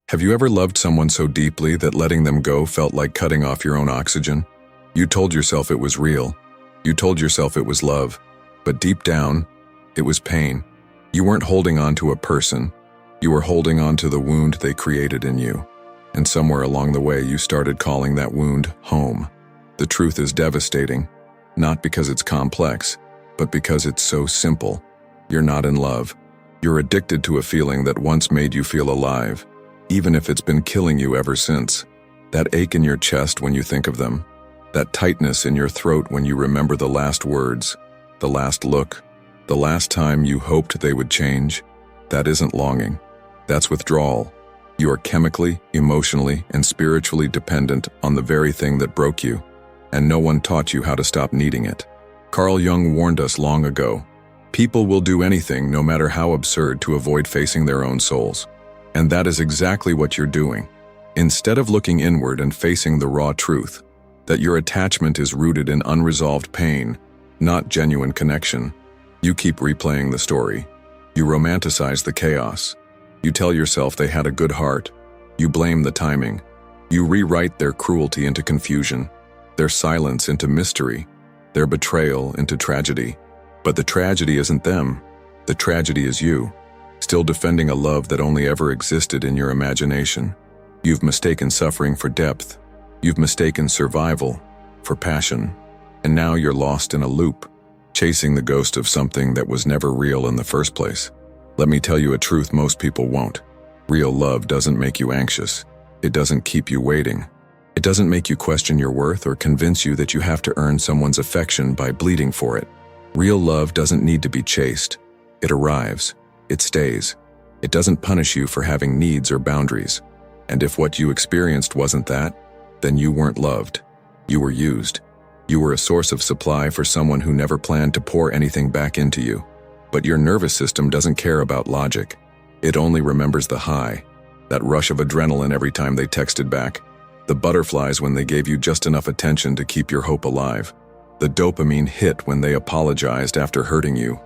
Have you ever loved someone so deeply that letting them go felt like cutting off your own oxygen? You told yourself it was real. You told yourself it was love. But deep down, it was pain. You weren't holding on to a person. You were holding on to the wound they created in you. And somewhere along the way, you started calling that wound home. The truth is devastating, not because it's complex, but because it's so simple. You're not in love. You're addicted to a feeling that once made you feel alive, even if it's been killing you ever since. That ache in your chest when you think of them, that tightness in your throat when you remember the last words, the last look, the last time you hoped they would change, that isn't longing. That's withdrawal. You are chemically, emotionally, and spiritually dependent on the very thing that broke you, and no one taught you how to stop needing it. Carl Jung warned us long ago, people will do anything, no matter how absurd, to avoid facing their own souls. And that is exactly what you're doing. Instead of looking inward and facing the raw truth, that your attachment is rooted in unresolved pain, not genuine connection, you keep replaying the story. You romanticize the chaos. You tell yourself they had a good heart. You blame the timing. You rewrite their cruelty into confusion, their silence into mystery, their betrayal into tragedy. But the tragedy isn't them. The tragedy is you, still defending a love that only ever existed in your imagination. You've mistaken suffering for depth. You've mistaken survival for passion. And now you're lost in a loop, chasing the ghost of something that was never real in the first place. Let me tell you a truth most people won't. Real love doesn't make you anxious. It doesn't keep you waiting. It doesn't make you question your worth or convince you that you have to earn someone's affection by bleeding for it. Real love doesn't need to be chased. It arrives. It stays. It doesn't punish you for having needs or boundaries. And if what you experienced wasn't that, then you weren't loved. You were used. You were a source of supply for someone who never planned to pour anything back into you. But your nervous system doesn't care about logic. It only remembers the high, that rush of adrenaline every time they texted back, the butterflies when they gave you just enough attention to keep your hope alive, the dopamine hit when they apologized after hurting you.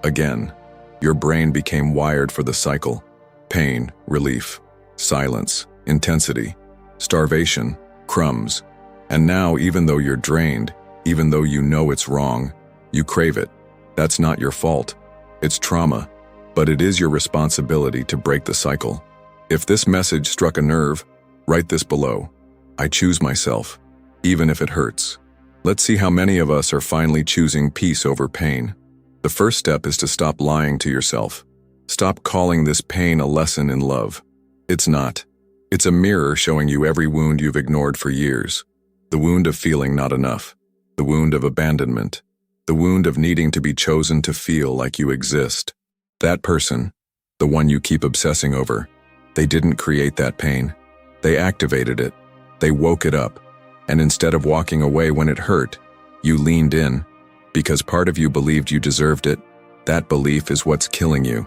Again, your brain became wired for the cycle: pain, relief, silence, intensity, starvation, crumbs. And now, even though you're drained, even though you know it's wrong, you crave it. That's not your fault. It's trauma, but it is your responsibility to break the cycle. If this message struck a nerve, write this below. I choose myself, even if it hurts. Let's see how many of us are finally choosing peace over pain. The first step is to stop lying to yourself. Stop calling this pain a lesson in love. It's not. It's a mirror showing you every wound you've ignored for years. The wound of feeling not enough. The wound of abandonment. The wound of needing to be chosen to feel like you exist. That person, the one you keep obsessing over, they didn't create that pain. They activated it. They woke it up. And instead of walking away when it hurt, you leaned in. Because part of you believed you deserved it. That belief is what's killing you.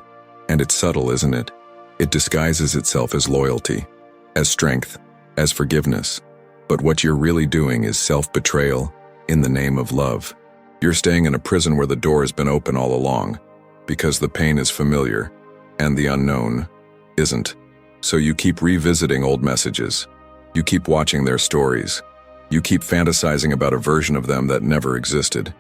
And it's subtle, isn't it? It disguises itself as loyalty, as strength, as forgiveness. But what you're really doing is self-betrayal in the name of love. You're staying in a prison where the door has been open all along, because the pain is familiar, and the unknown isn't. So you keep revisiting old messages. You keep watching their stories. You keep fantasizing about a version of them that never existed.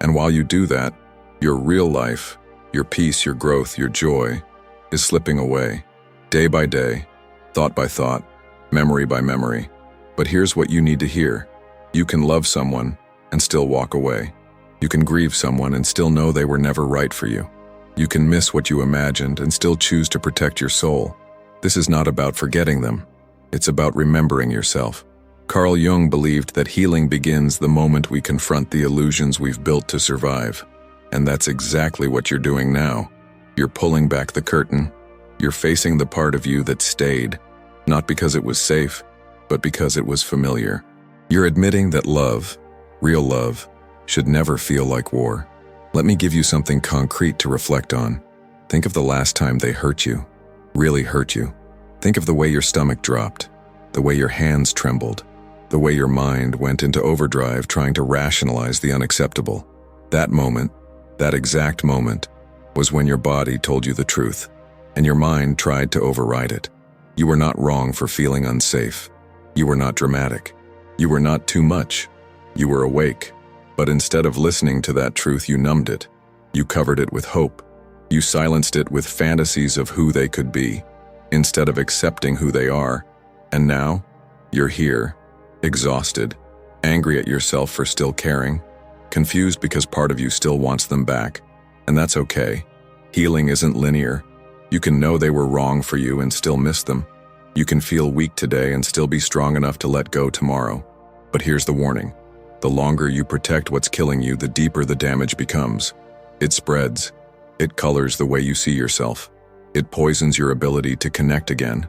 And while you do that, your real life, your peace, your growth, your joy, is slipping away, day by day, thought by thought, memory by memory. But here's what you need to hear. You can love someone and still walk away. You can grieve someone and still know they were never right for you. You can miss what you imagined and still choose to protect your soul. This is not about forgetting them. It's about remembering yourself. Carl Jung believed that healing begins the moment we confront the illusions we've built to survive. And that's exactly what you're doing now. You're pulling back the curtain. You're facing the part of you that stayed, not because it was safe, but because it was familiar. You're admitting that love, real love, should never feel like war. Let me give you something concrete to reflect on. Think of the last time they hurt you, really hurt you. Think of the way your stomach dropped, the way your hands trembled, the way your mind went into overdrive trying to rationalize the unacceptable. That moment, that exact moment, was when your body told you the truth, and your mind tried to override it. You were not wrong for feeling unsafe. You were not dramatic. You were not too much. You were awake. But instead of listening to that truth, you numbed it. You covered it with hope. You silenced it with fantasies of who they could be, instead of accepting who they are. And now, you're here, exhausted, angry at yourself for still caring, confused because part of you still wants them back. And that's okay. Healing isn't linear. You can know they were wrong for you and still miss them. You can feel weak today and still be strong enough to let go tomorrow. But here's the warning. The longer you protect what's killing you, the deeper the damage becomes. It spreads. It colors the way you see yourself. It poisons your ability to connect again.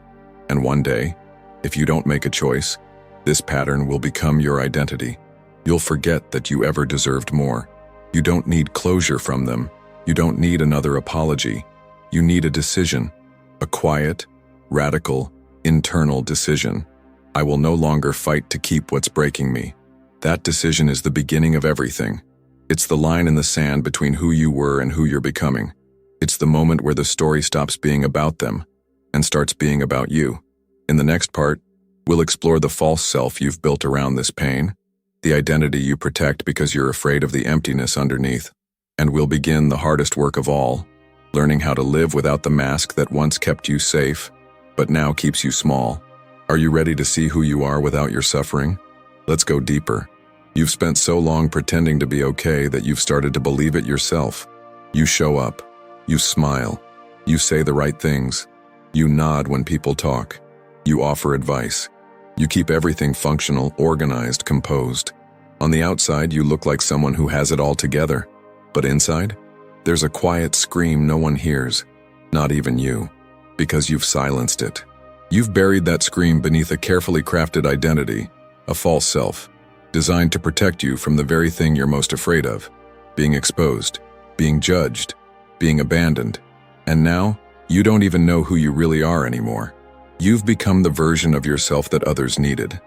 And one day, if you don't make a choice, this pattern will become your identity. You'll forget that you ever deserved more. You don't need closure from them. You don't need another apology. You need a decision. A quiet, radical, internal decision. I will no longer fight to keep what's breaking me. That decision is the beginning of everything. It's the line in the sand between who you were and who you're becoming. It's the moment where the story stops being about them and starts being about you. In the next part, we'll explore the false self you've built around this pain, the identity you protect because you're afraid of the emptiness underneath. And we'll begin the hardest work of all, learning how to live without the mask that once kept you safe, but now keeps you small. Are you ready to see who you are without your suffering? Let's go deeper. You've spent so long pretending to be okay that you've started to believe it yourself. You show up. You smile. You say the right things. You nod when people talk. You offer advice. You keep everything functional, organized, composed. On the outside, you look like someone who has it all together. But inside, there's a quiet scream no one hears, not even you, because you've silenced it. You've buried that scream beneath a carefully crafted identity, a false self, designed to protect you from the very thing you're most afraid of, being exposed, being judged, being abandoned. And now, you don't even know who you really are anymore. You've become the version of yourself that others needed.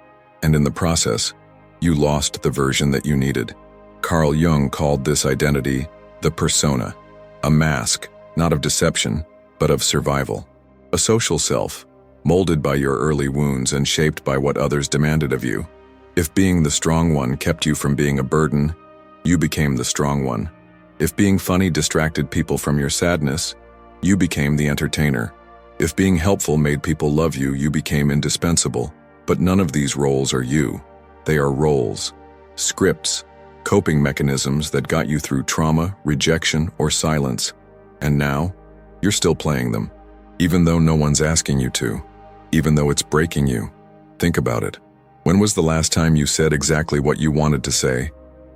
And in the process, you lost the version that you needed. Carl Jung called this identity the persona, a mask, not of deception, but of survival. A social self, molded by your early wounds and shaped by what others demanded of you. If being the strong one kept you from being a burden, you became the strong one. If being funny distracted people from your sadness, you became the entertainer. If being helpful made people love you, you became indispensable. But none of these roles are you. They are roles, scripts, coping mechanisms that got you through trauma, rejection, or silence. And now, you're still playing them, even though no one's asking you to, even though it's breaking you. Think about it. When was the last time you said exactly what you wanted to say,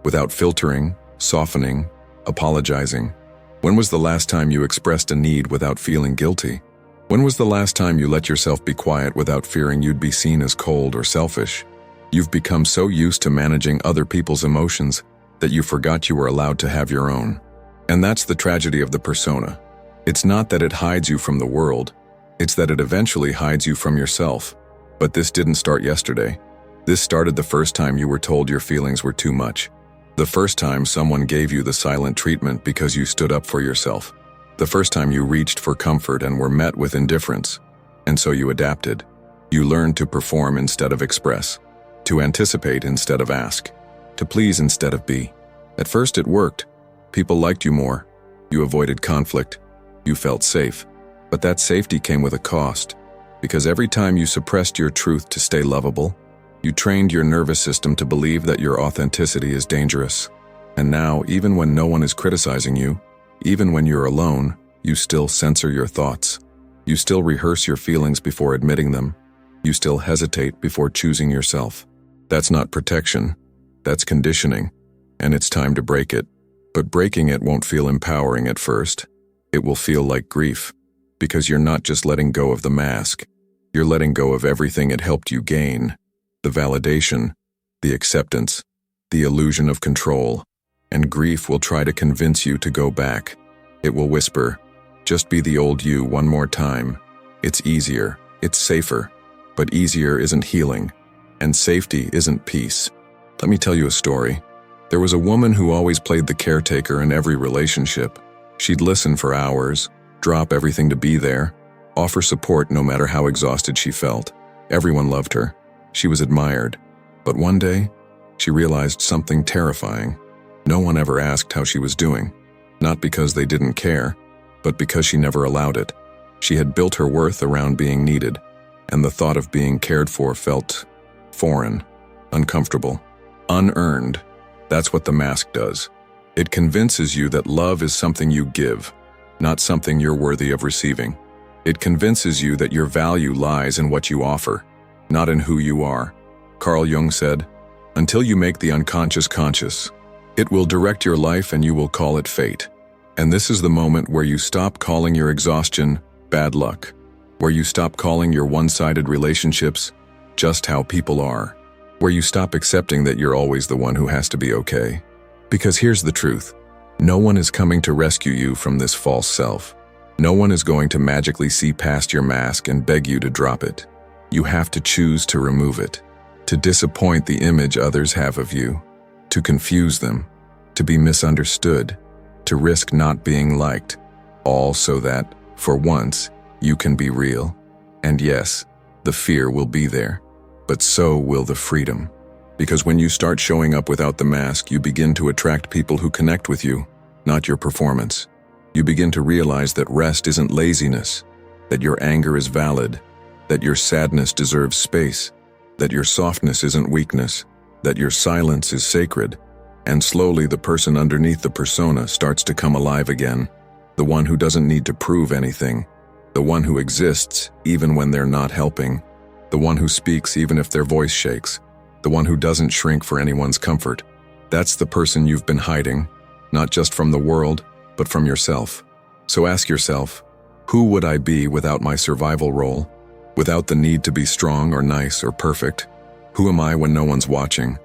without filtering, softening, apologizing? When was the last time you expressed a need without feeling guilty? When was the last time you let yourself be quiet without fearing you'd be seen as cold or selfish? You've become so used to managing other people's emotions that you forgot you were allowed to have your own. And that's the tragedy of the persona. It's not that it hides you from the world, it's that it eventually hides you from yourself. But this didn't start yesterday. This started the first time you were told your feelings were too much. The first time someone gave you the silent treatment because you stood up for yourself. The first time you reached for comfort and were met with indifference. And so you adapted. You learned to perform instead of express, to anticipate instead of ask, to please instead of be. At first it worked. People liked you more. You avoided conflict. You felt safe. But that safety came with a cost, because every time you suppressed your truth to stay lovable, you trained your nervous system to believe that your authenticity is dangerous. And now, even when no one is criticizing you, even when you're alone, you still censor your thoughts. You still rehearse your feelings before admitting them. You still hesitate before choosing yourself. That's not protection. That's conditioning. And it's time to break it. But breaking it won't feel empowering at first. It will feel like grief. Because you're not just letting go of the mask. You're letting go of everything it helped you gain. The validation, the acceptance, the illusion of control. And grief will try to convince you to go back. It will whisper, just be the old you one more time. It's easier, it's safer. But easier isn't healing, and safety isn't peace. Let me tell you a story. There was a woman who always played the caretaker in every relationship. She'd listen for hours, drop everything to be there, offer support no matter how exhausted she felt. Everyone loved her. She was admired. But one day, she realized something terrifying. No one ever asked how she was doing. Not because they didn't care, but because she never allowed it. She had built her worth around being needed, and the thought of being cared for felt foreign, uncomfortable, unearned. That's what the mask does. It convinces you that love is something you give, not something you're worthy of receiving. It convinces you that your value lies in what you offer, not in who you are. Carl Jung said, "Until you make the unconscious conscious, it will direct your life and you will call it fate." And this is the moment where you stop calling your exhaustion bad luck, where you stop calling your one-sided relationships just how people are, where you stop accepting that you're always the one who has to be okay. Because here's the truth. No one is coming to rescue you from this false self. No one is going to magically see past your mask and beg you to drop it. You have to choose to remove it, to disappoint the image others have of you, to confuse them, to be misunderstood, to risk not being liked, all so that, for once, you can be real. And yes, the fear will be there, but so will the freedom. Because when you start showing up without the mask, you begin to attract people who connect with you, not your performance. You begin to realize that rest isn't laziness, that your anger is valid, that your sadness deserves space, that your softness isn't weakness, that your silence is sacred. And slowly the person underneath the persona starts to come alive again, the one who doesn't need to prove anything, the one who exists even when they're not helping, the one who speaks even if their voice shakes, the one who doesn't shrink for anyone's comfort. That's the person you've been hiding, not just from the world, but from yourself. So ask yourself, who would I be without my survival role? Without the need to be strong or nice or perfect? Who am I when no one's watching?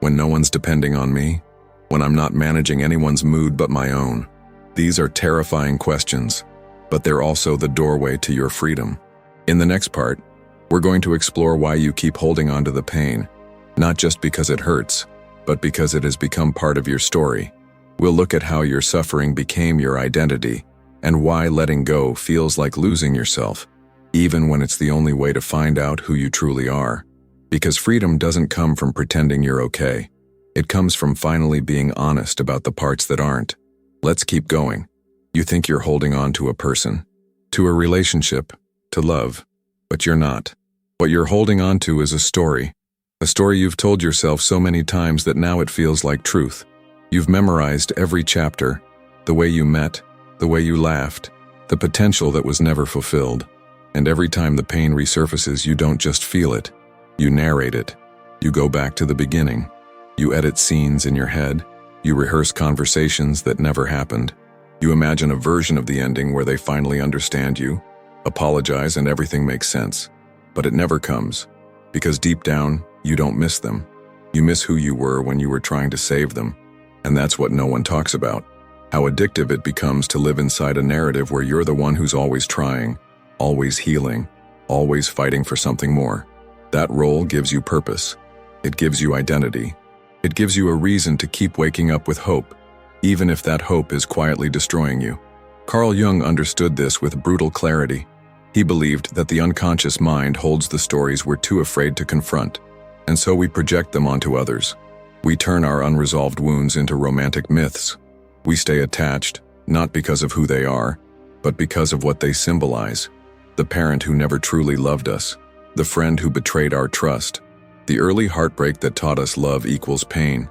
When no one's depending on me? When I'm not managing anyone's mood but my own? These are terrifying questions, but they're also the doorway to your freedom. In the next part, we're going to explore why you keep holding on to the pain, not just because it hurts, but because it has become part of your story. We'll look at how your suffering became your identity, and why letting go feels like losing yourself, even when it's the only way to find out who you truly are. Because freedom doesn't come from pretending you're okay. It comes from finally being honest about the parts that aren't. Let's keep going. You think you're holding on to a person, to a relationship, to love, but you're not. What you're holding on to is a story you've told yourself so many times that now it feels like truth. You've memorized every chapter, the way you met, the way you laughed, the potential that was never fulfilled. And every time the pain resurfaces, you don't just feel it, you narrate it. You go back to the beginning. You edit scenes in your head. You rehearse conversations that never happened. You imagine a version of the ending where they finally understand you, apologize, and everything makes sense. But it never comes, because deep down, you don't miss them. You miss who you were when you were trying to save them. And that's what no one talks about. How addictive it becomes to live inside a narrative where you're the one who's always trying, always healing, always fighting for something more. That role gives you purpose. It gives you identity. It gives you a reason to keep waking up with hope, even if that hope is quietly destroying you. Carl Jung understood this with brutal clarity. He believed that the unconscious mind holds the stories we're too afraid to confront, and so we project them onto others. We turn our unresolved wounds into romantic myths. We stay attached, not because of who they are, but because of what they symbolize. The parent who never truly loved us, the friend who betrayed our trust, the early heartbreak that taught us love equals pain.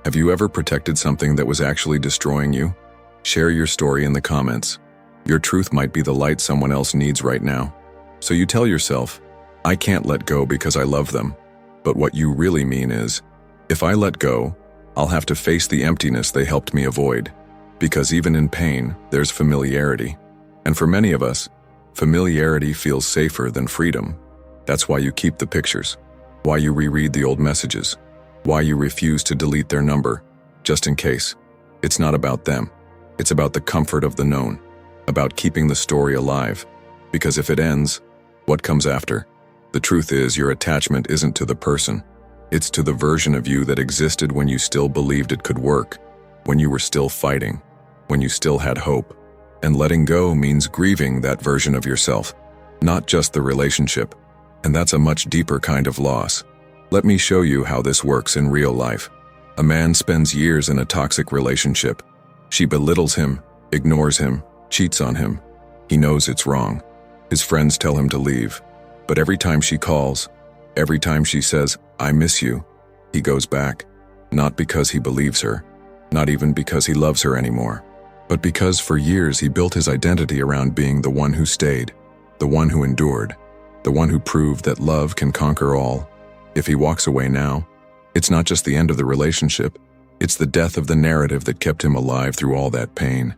Have you ever protected something that was actually destroying you? Share your story in the comments. Your truth might be the light someone else needs right now. So you tell yourself, I can't let go because I love them. But what you really mean is, if I let go, I'll have to face the emptiness they helped me avoid. Because even in pain, there's familiarity. And for many of us, familiarity feels safer than freedom. That's why you keep the pictures, why you reread the old messages, why you refuse to delete their number, just in case. It's not about them. It's about the comfort of the known, about keeping the story alive. Because if it ends, what comes after? The truth is, your attachment isn't to the person. It's to the version of you that existed when you still believed it could work, when you were still fighting, when you still had hope. And letting go means grieving that version of yourself. not just the relationship. And that's a much deeper kind of loss. Let me show you how this works in real life. A man spends years in a toxic relationship. She belittles him, ignores him, cheats on him. He knows it's wrong. His friends tell him to leave. But every time she calls, every time she says, "I miss you," he goes back. Not because he believes her, not even because he loves her anymore, but because for years he built his identity around being the one who stayed, the one who endured, the one who proved that love can conquer all. If he walks away now, it's not just the end of the relationship, it's the death of the narrative that kept him alive through all that pain.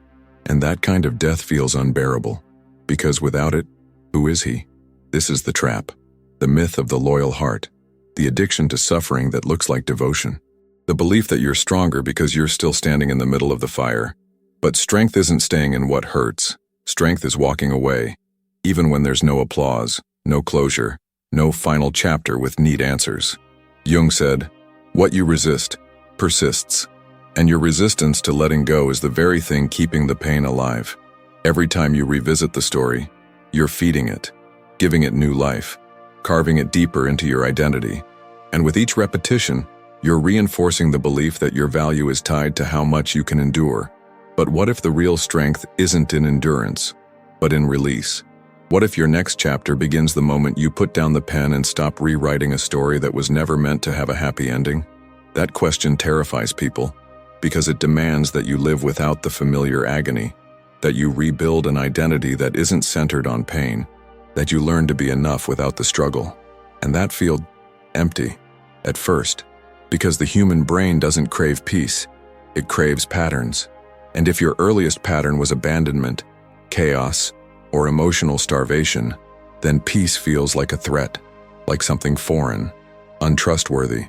And that kind of death feels unbearable, because without it, who is he? This is the trap, the myth of the loyal heart, the addiction to suffering that looks like devotion, the belief that you're stronger because you're still standing in the middle of the fire. But strength isn't staying in what hurts. Strength is walking away, even when there's no applause, no closure, no final chapter with neat answers. Jung said, "What you resist persists." And your resistance to letting go is the very thing keeping the pain alive. Every time you revisit the story, you're feeding it, giving it new life, carving it deeper into your identity. And with each repetition, you're reinforcing the belief that your value is tied to how much you can endure. But what if the real strength isn't in endurance, but in release? What if your next chapter begins the moment you put down the pen and stop rewriting a story that was never meant to have a happy ending? That question terrifies people, because it demands that you live without the familiar agony, that you rebuild an identity that isn't centered on pain, that you learn to be enough without the struggle. And that feels empty at first, because the human brain doesn't crave peace, it craves patterns. And if your earliest pattern was abandonment, chaos, or emotional starvation, then peace feels like a threat, like something foreign, untrustworthy.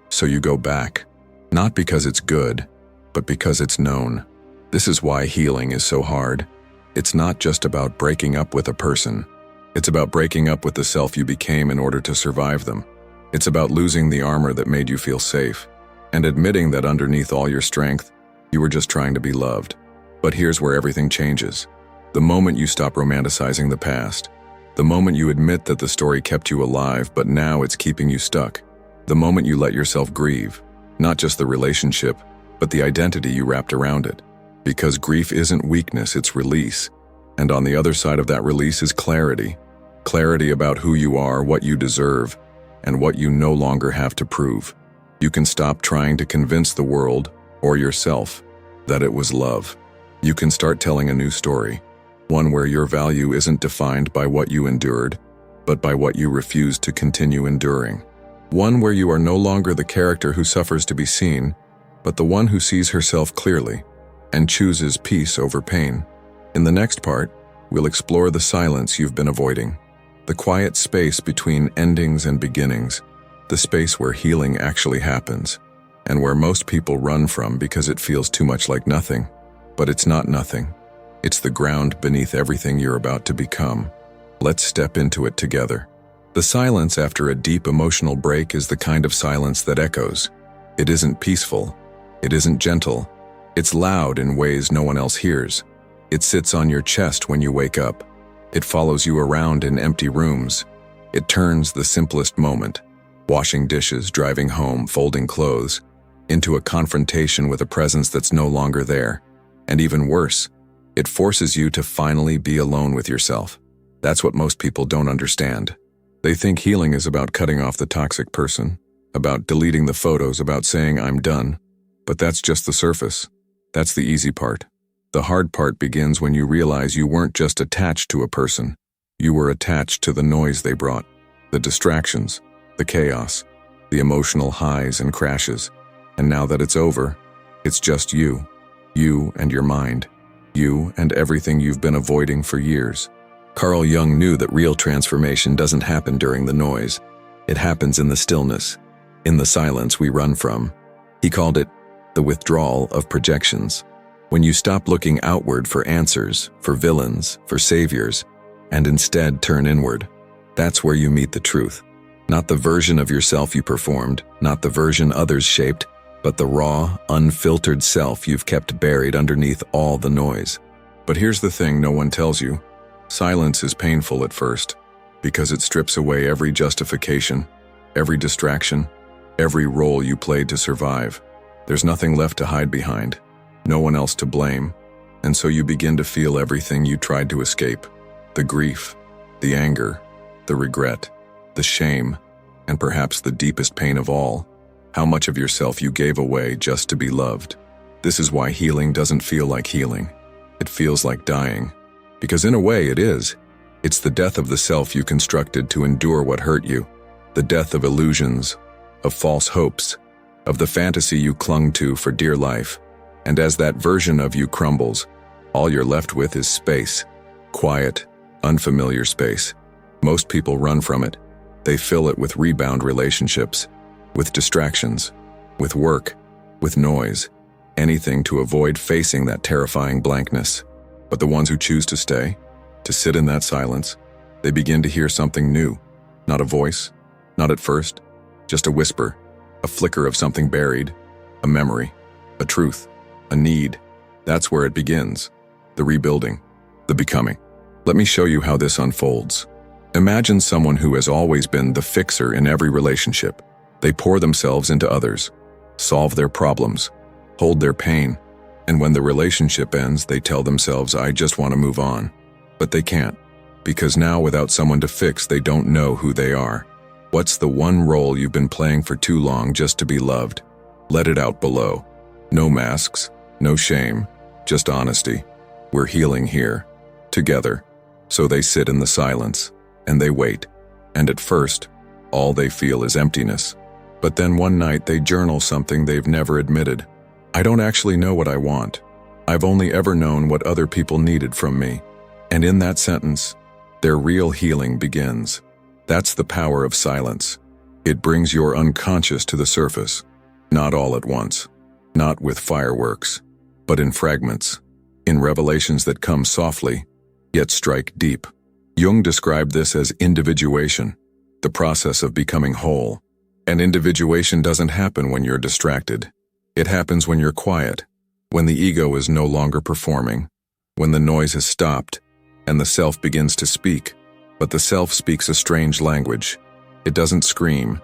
So you go back, not because it's good, but because it's known. This is why healing is so hard. It's not just about breaking up with a person. It's about breaking up with the self you became in order to survive them. It's about losing the armor that made you feel safe, and admitting that underneath all your strength, you were just trying to be loved. But here's where everything changes. The moment you stop romanticizing the past, the moment you admit that the story kept you alive but now it's keeping you stuck, the moment you let yourself grieve, not just the relationship, but the identity you wrapped around it. Because grief isn't weakness, it's release. And on the other side of that release is clarity. Clarity about who you are, what you deserve, and what you no longer have to prove. You can stop trying to convince the world, or yourself, that it was love. You can start telling a new story, one where your value isn't defined by what you endured, but by what you refused to continue enduring. One where you are no longer the character who suffers to be seen, but the one who sees herself clearly and chooses peace over pain. In the next part, we'll explore the silence you've been avoiding, the quiet space between endings and beginnings, the space where healing actually happens, and where most people run from because it feels too much like nothing. But it's not nothing. It's the ground beneath everything you're about to become. Let's step into it together. The silence after a deep emotional break is the kind of silence that echoes. It isn't peaceful. It isn't gentle. It's loud in ways no one else hears. It sits on your chest when you wake up. It follows you around in empty rooms. It turns the simplest moment, washing dishes, driving home, folding clothes, into a confrontation with a presence that's no longer there. And even worse, it forces you to finally be alone with yourself. That's what most people don't understand. They think healing is about cutting off the toxic person, about deleting the photos, about saying I'm done. But that's just the surface. That's the easy part. The hard part begins when you realize you weren't just attached to a person. You were attached to the noise they brought, the distractions, the chaos, the emotional highs and crashes. And now that it's over, it's just you and your mind, you and everything you've been avoiding for years. Carl Jung knew that real transformation doesn't happen during the noise. It happens in the stillness, in the silence we run from. He called it the withdrawal of projections. When you stop looking outward for answers, for villains, for saviors, and instead turn inward, that's where you meet the truth. Not the version of yourself you performed, not the version others shaped, but the raw, unfiltered self you've kept buried underneath all the noise. But here's the thing no one tells you. Silence is painful at first. because it strips away every justification, every distraction, every role you played to survive. There's nothing left to hide behind, no one else to blame, and so you begin to feel everything you tried to escape. The grief, the anger, the regret, the shame, and perhaps the deepest pain of all, how much of yourself you gave away just to be loved. This is why healing doesn't feel like healing. It feels like dying. Because in a way it is. It's the death of the self you constructed to endure what hurt you. The death of illusions, of false hopes, of the fantasy you clung to for dear life. And as that version of you crumbles, all you're left with is space. Quiet, unfamiliar space. Most people run from it. They fill it with rebound relationships, with distractions, with work, with noise, anything to avoid facing that terrifying blankness. But the ones who choose to stay, to sit in that silence, they begin to hear something new. Not a voice, not at first, just a whisper, a flicker of something buried, a memory, a truth, a need. That's where it begins. The rebuilding, the becoming. Let me show you how this unfolds. Imagine someone who has always been the fixer in every relationship. They pour themselves into others, solve their problems, hold their pain, and when the relationship ends, they tell themselves, I just want to move on. But they can't, because now without someone to fix, they don't know who they are. What's the one role you've been playing for too long just to be loved? Let it out below. No masks, no shame, just honesty. We're healing here, together. So they sit in the silence, and they wait. And at first, all they feel is emptiness. But then one night they journal something they've never admitted. I don't actually know what I want. I've only ever known what other people needed from me. And in that sentence, their real healing begins. That's the power of silence. It brings your unconscious to the surface. Not all at once. Not with fireworks. But in fragments. In revelations that come softly, yet strike deep. Jung described this as individuation, the process of becoming whole. And individuation doesn't happen when you're distracted. It happens when you're quiet, when the ego is no longer performing, when the noise has stopped, and the self begins to speak. But the self speaks a strange language. It doesn't scream.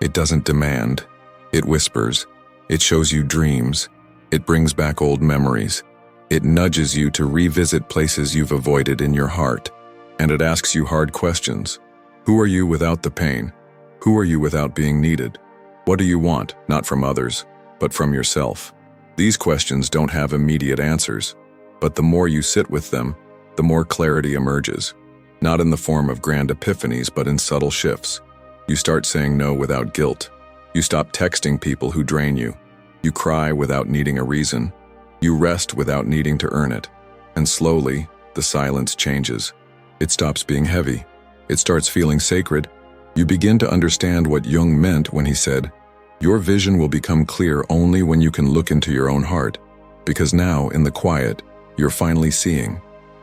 It doesn't demand. It whispers. It shows you dreams. It brings back old memories. It nudges you to revisit places you've avoided in your heart. And it asks you hard questions. Who are you without the pain? Who are you without being needed? What do you want, not from others, but from yourself? These questions don't have immediate answers, but the more you sit with them, the more clarity emerges. Not in the form of grand epiphanies, but in subtle shifts. You start saying no without guilt. You stop texting people who drain you. You cry without needing a reason. You rest without needing to earn it. And slowly, the silence changes. It stops being heavy. It starts feeling sacred. You begin to understand what Jung meant when he said, your vision will become clear only when you can look into your own heart. Because now, in the quiet, you're finally seeing.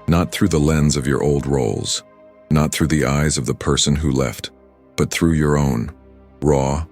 Not through the lens of your old roles. Not through the eyes of the person who left. But through your own. Raw,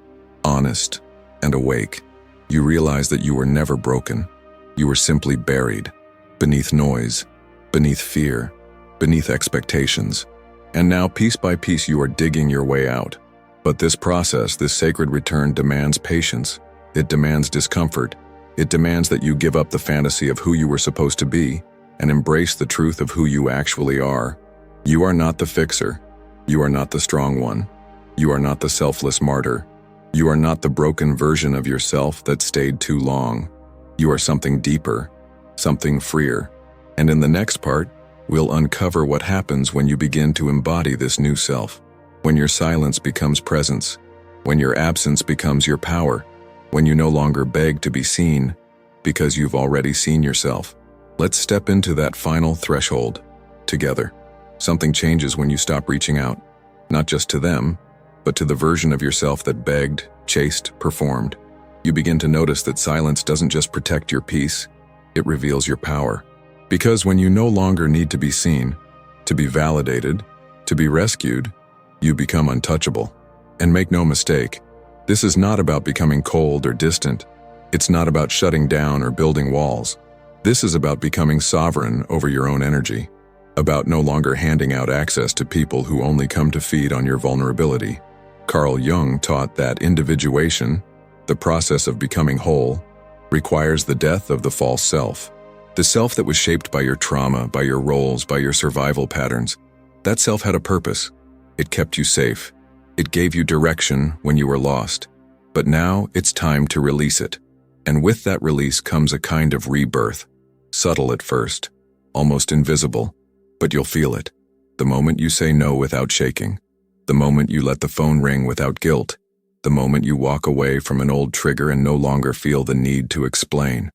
honest, and awake. You realize that you were never broken. You were simply buried. Beneath noise. Beneath fear. Beneath expectations. And now, piece by piece, you are digging your way out. But this process, this sacred return, demands patience. It demands discomfort. It demands that you give up the fantasy of who you were supposed to be and embrace the truth of who you actually are. You are not the fixer. You are not the strong one. You are not the selfless martyr. You are not the broken version of yourself that stayed too long. You are something deeper, something freer. And in the next part, we'll uncover what happens when you begin to embody this new self. When your silence becomes presence. When your absence becomes your power. When you no longer beg to be seen, because you've already seen yourself. Let's step into that final threshold, together. Something changes when you stop reaching out, not just to them, but to the version of yourself that begged, chased, performed. You begin to notice that silence doesn't just protect your peace, it reveals your power. Because when you no longer need to be seen, to be validated, to be rescued, you become untouchable. And make no mistake, this is not about becoming cold or distant. It's not about shutting down or building walls. This is about becoming sovereign over your own energy. about no longer handing out access to people who only come to feed on your vulnerability. Carl Jung taught that individuation, the process of becoming whole, requires the death of the false self. The self that was shaped by your trauma, by your roles, by your survival patterns. That self had a purpose. It kept you safe. It gave you direction when you were lost. But now it's time to release it. And with that release comes a kind of rebirth. Subtle at first, almost invisible, but you'll feel it. The moment you say no without shaking. The moment you let the phone ring without guilt. The moment you walk away from an old trigger and no longer feel the need to explain.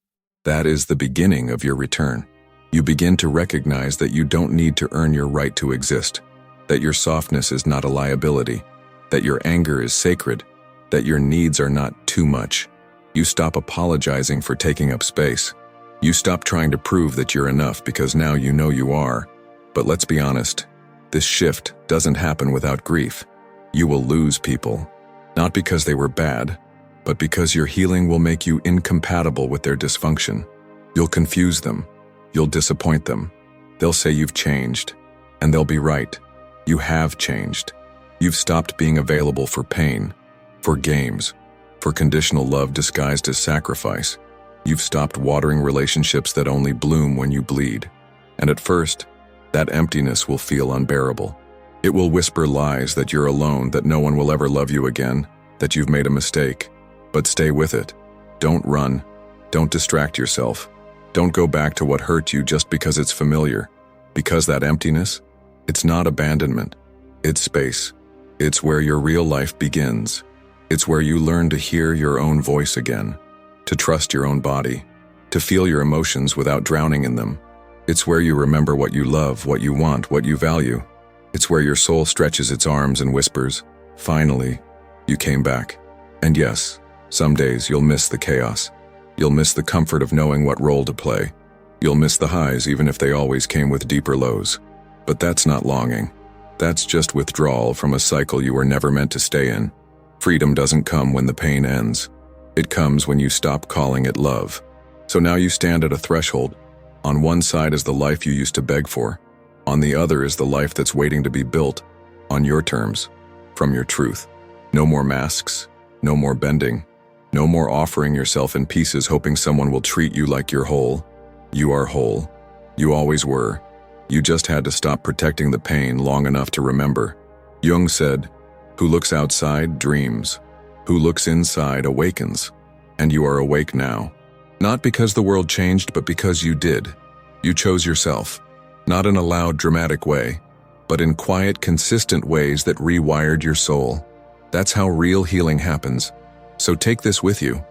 That is the beginning of your return. You begin to recognize that you don't need to earn your right to exist, that your softness is not a liability, that your anger is sacred, that your needs are not too much. You stop apologizing for taking up space. You stop trying to prove that you're enough because now you know you are. But let's be honest, this shift doesn't happen without grief. You will lose people, not because they were bad, but because your healing will make you incompatible with their dysfunction. You'll confuse them. You'll disappoint them. They'll say you've changed, and they'll be right. You have changed. You've stopped being available for pain, for games, for conditional love disguised as sacrifice. You've stopped watering relationships that only bloom when you bleed. And at first, that emptiness will feel unbearable. It will whisper lies that you're alone, that no one will ever love you again, that you've made a mistake. But stay with it. Don't run. Don't distract yourself. Don't go back to what hurt you just because it's familiar. Because that emptiness, it's not abandonment. It's space. It's where your real life begins. It's where you learn to hear your own voice again, to trust your own body, to feel your emotions without drowning in them. It's where you remember what you love, what you want, what you value. It's where your soul stretches its arms and whispers, "Finally, you came back." And yes, some days you'll miss the chaos. You'll miss the comfort of knowing what role to play. You'll miss the highs even if they always came with deeper lows. But that's not longing. That's just withdrawal from a cycle you were never meant to stay in. Freedom doesn't come when the pain ends. It comes when you stop calling it love. So now you stand at a threshold. On one side is the life you used to beg for. On the other is the life that's waiting to be built, on your terms, from your truth. No more masks, no more bending, no more offering yourself in pieces hoping someone will treat you like you're whole. You are whole. You always were. You just had to stop protecting the pain long enough to remember. Jung said, "Who looks outside dreams. Who looks inside awakens." And you are awake now. Not because the world changed, but because you did. You chose yourself. Not in a loud, dramatic way, but in quiet, consistent ways that rewired your soul. That's how real healing happens. So take this with you.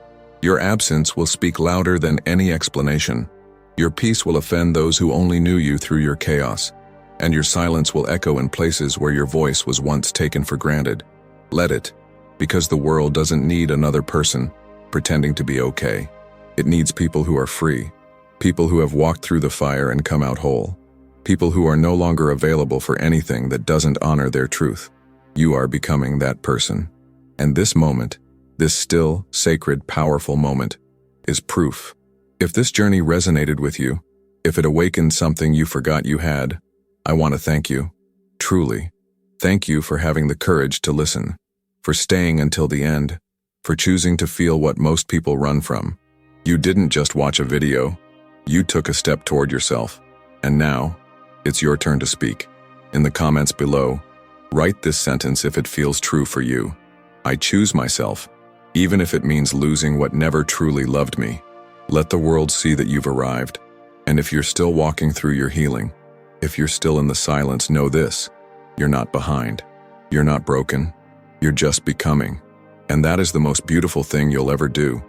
Your absence will speak louder than any explanation. Your peace will offend those who only knew you through your chaos. And your silence will echo in places where your voice was once taken for granted. Let it, because the world doesn't need another person pretending to be okay. It needs people who are free, people who have walked through the fire and come out whole, people who are no longer available for anything that doesn't honor their truth. You are becoming that person. And this moment, this still, sacred, powerful moment, is proof. If this journey resonated with you, if it awakened something you forgot you had, I want to thank you. Truly. Thank you for having the courage to listen, for staying until the end, for choosing to feel what most people run from. You didn't just watch a video, you took a step toward yourself. And now, it's your turn to speak. In the comments below, write this sentence if it feels true for you. I choose myself, even if it means losing what never truly loved me. Let the world see that you've arrived. And if you're still walking through your healing, if you're still in the silence, know this: you're not behind. You're not broken. You're just becoming. And that is the most beautiful thing you'll ever do.